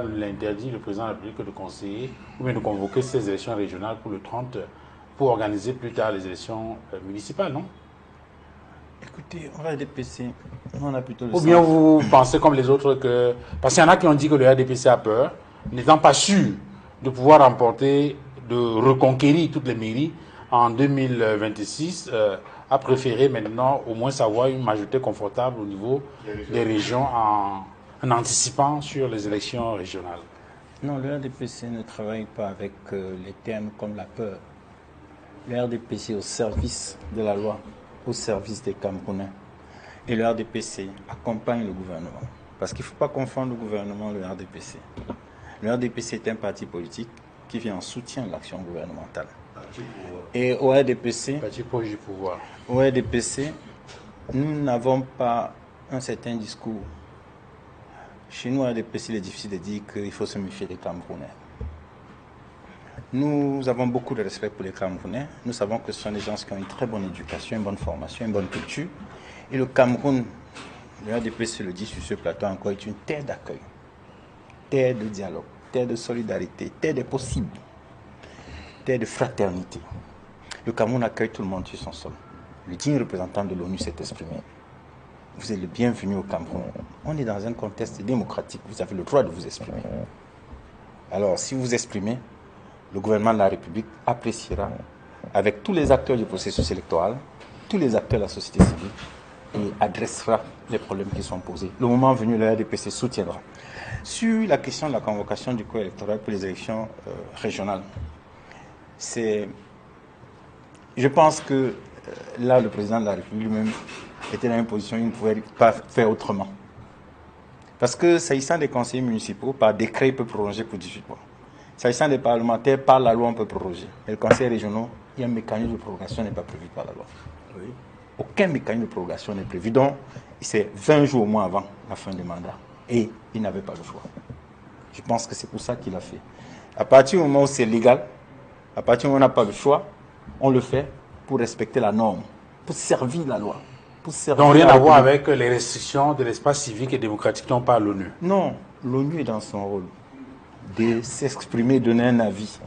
l'interdit le président de la République de conseiller ou bien de convoquer ces élections régionales pour le 30 pour organiser plus tard les élections municipales, non? Écoutez, on va RDPC, on a plutôt le Ou bien vous pensez comme les autres que... Parce qu'il y en a qui ont dit que le RDPC a peur, n'étant pas sûr de pouvoir remporter, de reconquérir toutes les mairies en 2026, a préféré maintenant au moins avoir une majorité confortable au niveau des régions en anticipant sur les élections régionales. Non, le RDPC ne travaille pas avec les termes comme la peur. Le RDPC est au service de la loi, au service des Camerounais. Et le RDPC accompagne le gouvernement. Parce qu'il ne faut pas confondre le gouvernement et le RDPC. Le RDPC est un parti politique qui vient en soutien de l'action gouvernementale. Et au RDPC, Parti proche du pouvoir. au RDPC, nous n'avons pas un certain discours. Chez nous, au RDPC, il est difficile de dire qu'il faut se méfier des Camerounais. Nous avons beaucoup de respect pour les Camerounais. Nous savons que ce sont des gens qui ont une très bonne éducation, une bonne formation, une bonne culture. Et le Cameroun, le RDPC le dit sur ce plateau encore, est une terre d'accueil, terre de dialogue, terre de solidarité, terre des possibles, terre de fraternité. Le Cameroun accueille tout le monde sur son sol. Le digne représentant de l'ONU s'est exprimé. Vous êtes le bienvenu au Cameroun. On est dans un contexte démocratique. Vous avez le droit de vous exprimer. Alors, si vous vous exprimez, le gouvernement de la République appréciera avec tous les acteurs du processus électoral, tous les acteurs de la société civile, et adressera les problèmes qui sont posés. Le moment venu, le RDPC soutiendra. Sur la question de la convocation du corps électoral pour les élections régionales, je pense que là, le président de la République lui-même était dans une position où il ne pouvait pas faire autrement. Parce que s'agissant des conseillers municipaux, par décret, il peut prolonger pour 18 mois. S'agissant des parlementaires, par la loi, on peut proroger. Et le conseil régional, il y a un mécanisme de prorogation n'est pas prévu par la loi. Oui. Aucun mécanisme de prorogation n'est prévu. Donc, c'est 20 jours au moins avant la fin du mandat. Et il n'avait pas le choix. Je pense que c'est pour ça qu'il a fait. À partir du moment où c'est légal, à partir du moment où on n'a pas le choix, on le fait pour respecter la norme, pour servir la loi. Donc rien à voir avec les restrictions de l'espace civique et démocratique dont parle l'ONU. Non, l'ONU est dans son rôle de s'exprimer, donner un avis.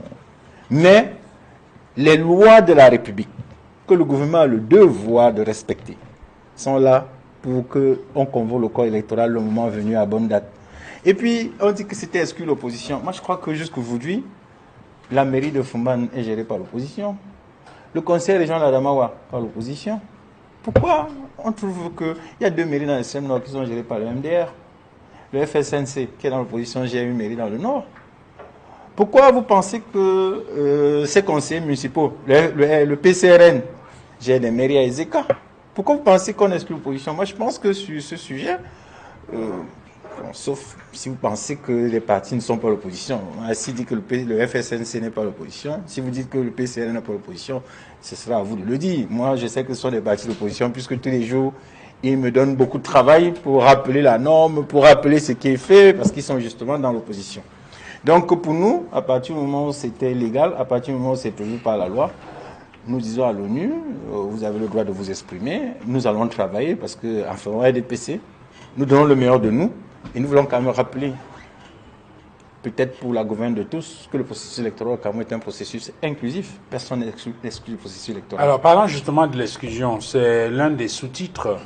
Mais les lois de la République, que le gouvernement a le devoir de respecter, sont là pour qu'on convoque le corps électoral le moment venu à bonne date. Et puis, on dit que c'était exclu l'opposition. Moi, je crois que jusqu'aujourd'hui, la mairie de Fumban est gérée par l'opposition. Le conseil régional d'Adamawa par l'opposition. Pourquoi on trouve qu'il y a deux mairies dans le SEM Nord qui sont gérées par le MDR? Le FSNC, qui est dans l'opposition, gère une mairie dans le Nord. Pourquoi vous pensez que ces conseillers municipaux, le PCRN, gère des mairies à Ezeka? Pourquoi vous pensez qu'on exclut l'opposition? Moi, je pense que sur ce sujet, sauf si vous pensez que les partis ne sont pas l'opposition. Si dit que le FSNC n'est pas l'opposition, si vous dites que le PCRN n'est pas l'opposition, ce sera à vous de le dire. Moi, je sais que ce sont des partis d'opposition, puisque tous les jours, ils me donnent beaucoup de travail pour rappeler la norme, pour rappeler ce qui est fait, parce qu'ils sont justement dans l'opposition. Donc, pour nous, à partir du moment où c'était légal, à partir du moment où c'est prévu par la loi, nous disons à l'ONU, vous avez le droit de vous exprimer, nous allons travailler, parce que, enfin, au RDPC, nous donnons le meilleur de nous, et nous voulons quand même rappeler, peut-être pour la gouverne de tous, que le processus électoral au Cameroun est un processus inclusif. Personne n'est exclu du processus électoral. Alors, parlant justement de l'exclusion, c'est l'un des sous-titres